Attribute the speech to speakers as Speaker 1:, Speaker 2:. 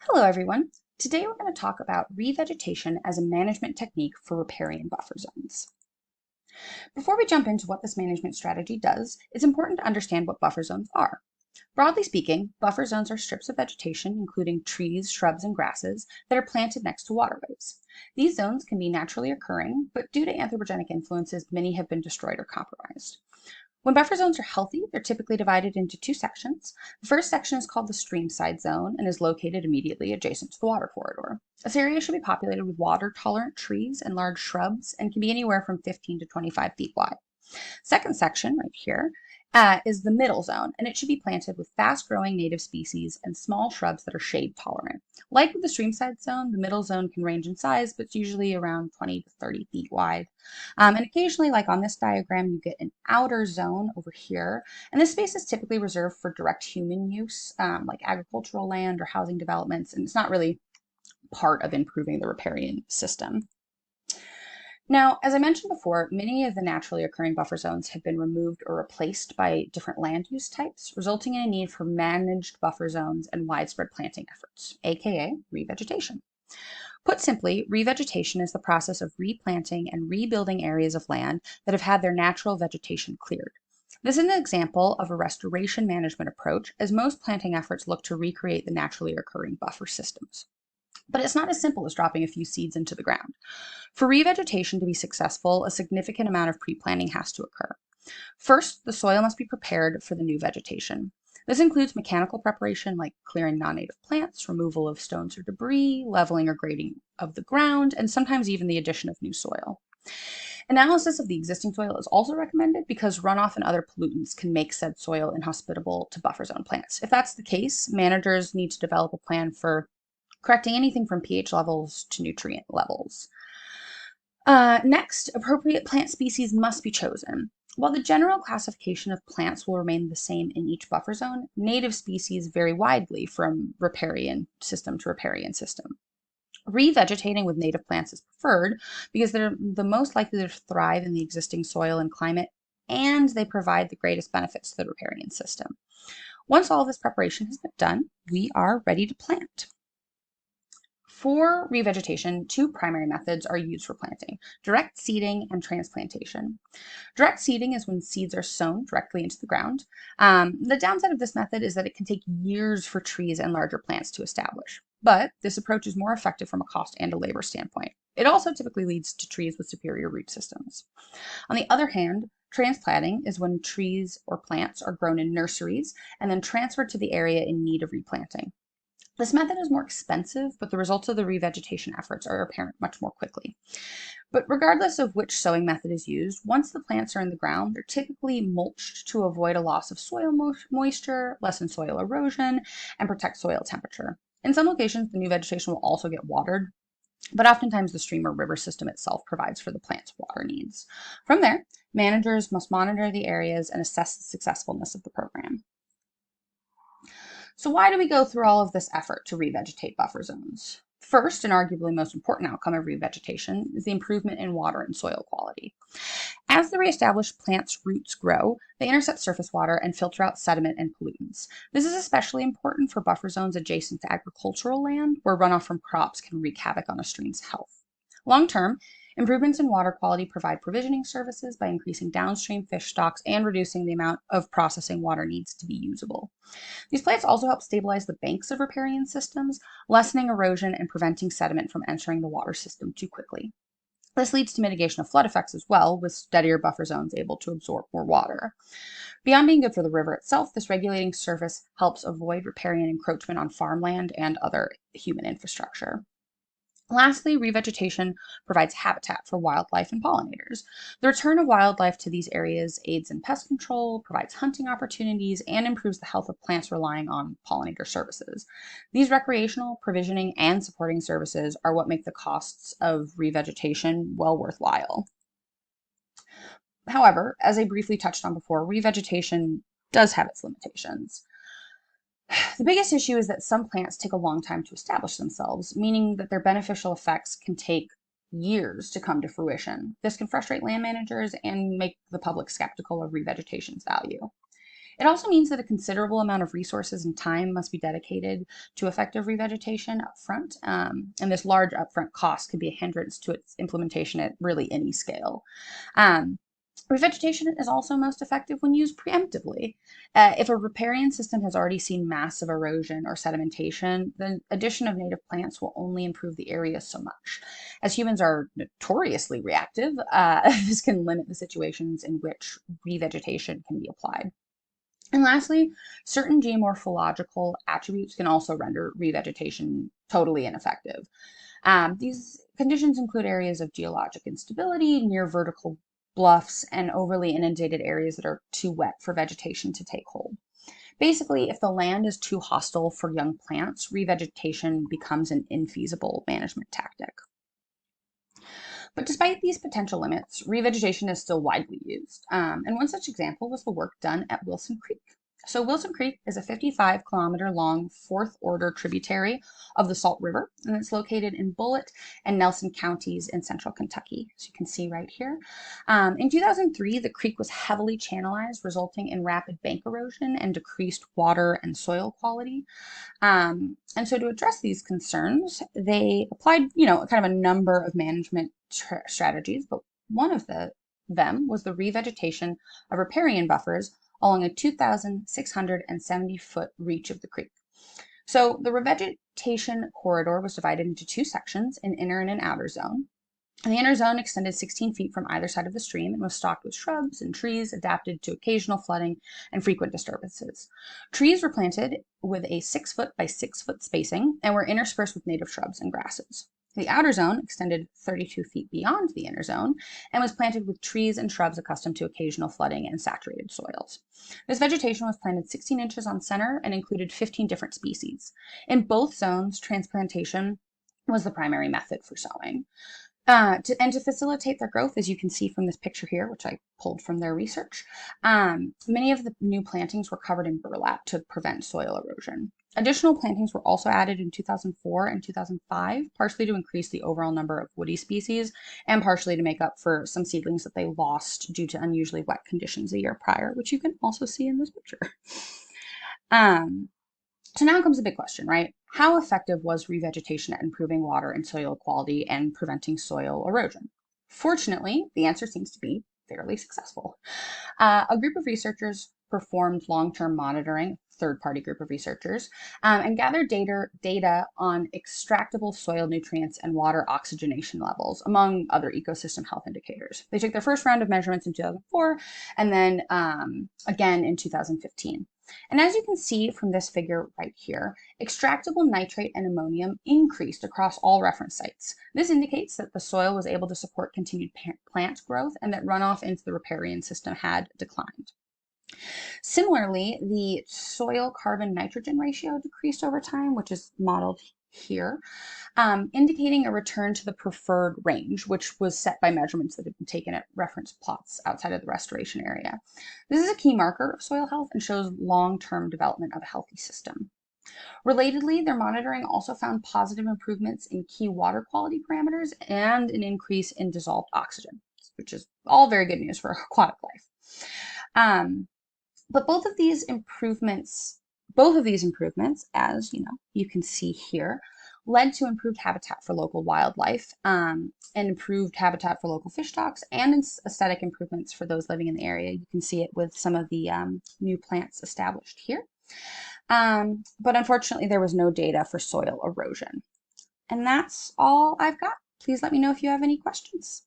Speaker 1: Hello everyone. Today we're going to talk about revegetation as a management technique for riparian buffer zones. Before we jump into what this management strategy does, it's important to understand what buffer zones are. Broadly speaking, buffer zones are strips of vegetation, including trees, shrubs, and grasses, that are planted next to waterways. These zones can be naturally occurring, but due to anthropogenic influences, many have been destroyed or compromised. When buffer zones are healthy, they're typically divided into two sections. The first section is called the streamside zone and is located immediately adjacent to the water corridor. This area should be populated with water-tolerant trees and large shrubs and can be anywhere from 15 to 25 feet wide. Second section, right here, is the middle zone, and it should be planted with fast-growing native species and small shrubs that are shade-tolerant. Like with the streamside zone, the middle zone can range in size, but it's usually around 20 to 30 feet wide. And occasionally, like on this diagram, you get an outer zone over here, and this space is typically reserved for direct human use, like agricultural land or housing developments, and it's not really part of improving the riparian system. Now, as I mentioned before, many of the naturally occurring buffer zones have been removed or replaced by different land use types, resulting in a need for managed buffer zones and widespread planting efforts, aka revegetation. Put simply, revegetation is the process of replanting and rebuilding areas of land that have had their natural vegetation cleared. This is an example of a restoration management approach, as most planting efforts look to recreate the naturally occurring buffer systems. But it's not as simple as dropping a few seeds into the ground. For revegetation to be successful, a significant amount of pre-planting has to occur. First, the soil must be prepared for the new vegetation. This includes mechanical preparation like clearing non-native plants, removal of stones or debris, leveling or grading of the ground, and sometimes even the addition of new soil. Analysis of the existing soil is also recommended because runoff and other pollutants can make said soil inhospitable to buffer zone plants. If that's the case, managers need to develop a plan for correcting anything from pH levels to nutrient levels. Next, appropriate plant species must be chosen. While the general classification of plants will remain the same in each buffer zone, native species vary widely from riparian system to riparian system. Revegetating with native plants is preferred because they're the most likely to thrive in the existing soil and climate, and they provide the greatest benefits to the riparian system. Once all of this preparation has been done, we are ready to plant. For revegetation, two primary methods are used for planting: direct seeding and transplantation. Direct seeding is when seeds are sown directly into the ground. The downside of this method is that it can take years for trees and larger plants to establish, but this approach is more effective from a cost and a labor standpoint. It also typically leads to trees with superior root systems. On the other hand, transplanting is when trees or plants are grown in nurseries and then transferred to the area in need of replanting. This method is more expensive, but the results of the revegetation efforts are apparent much more quickly. But regardless of which sowing method is used, once the plants are in the ground, they're typically mulched to avoid a loss of soil moisture, lessen soil erosion, and protect soil temperature. In some locations, the new vegetation will also get watered, but oftentimes the stream or river system itself provides for the plant's water needs. From there, managers must monitor the areas and assess the successfulness of the program. So why do we go through all of this effort to revegetate buffer zones? First, and arguably most important outcome of revegetation, is the improvement in water and soil quality. As the reestablished plant's roots grow, they intercept surface water and filter out sediment and pollutants. This is especially important for buffer zones adjacent to agricultural land, where runoff from crops can wreak havoc on a stream's health. Long term, improvements in water quality provide provisioning services by increasing downstream fish stocks and reducing the amount of processing water needs to be usable. These plants also help stabilize the banks of riparian systems, lessening erosion and preventing sediment from entering the water system too quickly. This leads to mitigation of flood effects as well, with steadier buffer zones able to absorb more water. Beyond being good for the river itself, this regulating service helps avoid riparian encroachment on farmland and other human infrastructure. Lastly, revegetation provides habitat for wildlife and pollinators. The return of wildlife to these areas aids in pest control, provides hunting opportunities, and improves the health of plants relying on pollinator services. These recreational, provisioning, and supporting services are what make the costs of revegetation well worthwhile. However, as I briefly touched on before, revegetation does have its limitations. The biggest issue is that some plants take a long time to establish themselves, meaning that their beneficial effects can take years to come to fruition. This can frustrate land managers and make the public skeptical of revegetation's value. It also means that a considerable amount of resources and time must be dedicated to effective revegetation upfront, and this large upfront cost could be a hindrance to its implementation at really any scale. Um, Revegetation is also most effective when used preemptively. If a riparian system has already seen massive erosion or sedimentation, the addition of native plants will only improve the area so much. As humans are notoriously reactive, this can limit the situations in which revegetation can be applied. And lastly, certain geomorphological attributes can also render revegetation totally ineffective. These conditions include areas of geologic instability, near vertical bluffs, and overly inundated areas that are too wet for vegetation to take hold. Basically, if the land is too hostile for young plants, revegetation becomes an infeasible management tactic. But despite these potential limits, revegetation is still widely used. And one such example was the work done at Wilson Creek. So Wilson Creek is a 55-kilometer long fourth order tributary of the Salt River, and it's located in Bullitt and Nelson counties in central Kentucky, as you can see right here. In 2003, the creek was heavily channelized, resulting in rapid bank erosion and decreased water and soil quality. And so to address these concerns, they applied, kind of a number of management strategies, but one of them was the revegetation of riparian buffers along a 2,670-foot reach of the creek. So the revegetation corridor was divided into two sections, an inner and an outer zone. And the inner zone extended 16 feet from either side of the stream and was stocked with shrubs and trees adapted to occasional flooding and frequent disturbances. Trees were planted with a 6-foot by 6-foot spacing and were interspersed with native shrubs and grasses. The outer zone extended 32 feet beyond the inner zone and was planted with trees and shrubs accustomed to occasional flooding and saturated soils. This vegetation was planted 16 inches on center and included 15 different species. In both zones, transplantation was the primary method for sowing. To facilitate their growth, as you can see from this picture here, which I pulled from their research, many of the new plantings were covered in burlap to prevent soil erosion. Additional plantings were also added in 2004 and 2005, partially to increase the overall number of woody species and partially to make up for some seedlings that they lost due to unusually wet conditions a year prior, which you can also see in this picture. So now comes the big question, right? How effective was revegetation at improving water and soil quality and preventing soil erosion? Fortunately, the answer seems to be fairly successful. A group of researchers performed long-term monitoring, third-party group of researchers, and gathered data on extractable soil nutrients and water oxygenation levels, among other ecosystem health indicators. They took their first round of measurements in 2004 and then again in 2015. And as you can see from this figure right here, extractable nitrate and ammonium increased across all reference sites. This indicates that the soil was able to support continued plant growth and that runoff into the riparian system had declined. Similarly, the soil carbon-nitrogen ratio decreased over time, which is modeled here, indicating a return to the preferred range, which was set by measurements that had been taken at reference plots outside of the restoration area. This is a key marker of soil health and shows long-term development of a healthy system. Relatedly, their monitoring also found positive improvements in key water quality parameters and an increase in dissolved oxygen, which is all very good news for aquatic life. But both of these improvements, as you can see here, led to improved habitat for local wildlife, and improved habitat for local fish stocks, and aesthetic improvements for those living in the area. You can see it with some of the new plants established here. But unfortunately, there was no data for soil erosion. And that's all I've got. Please let me know if you have any questions.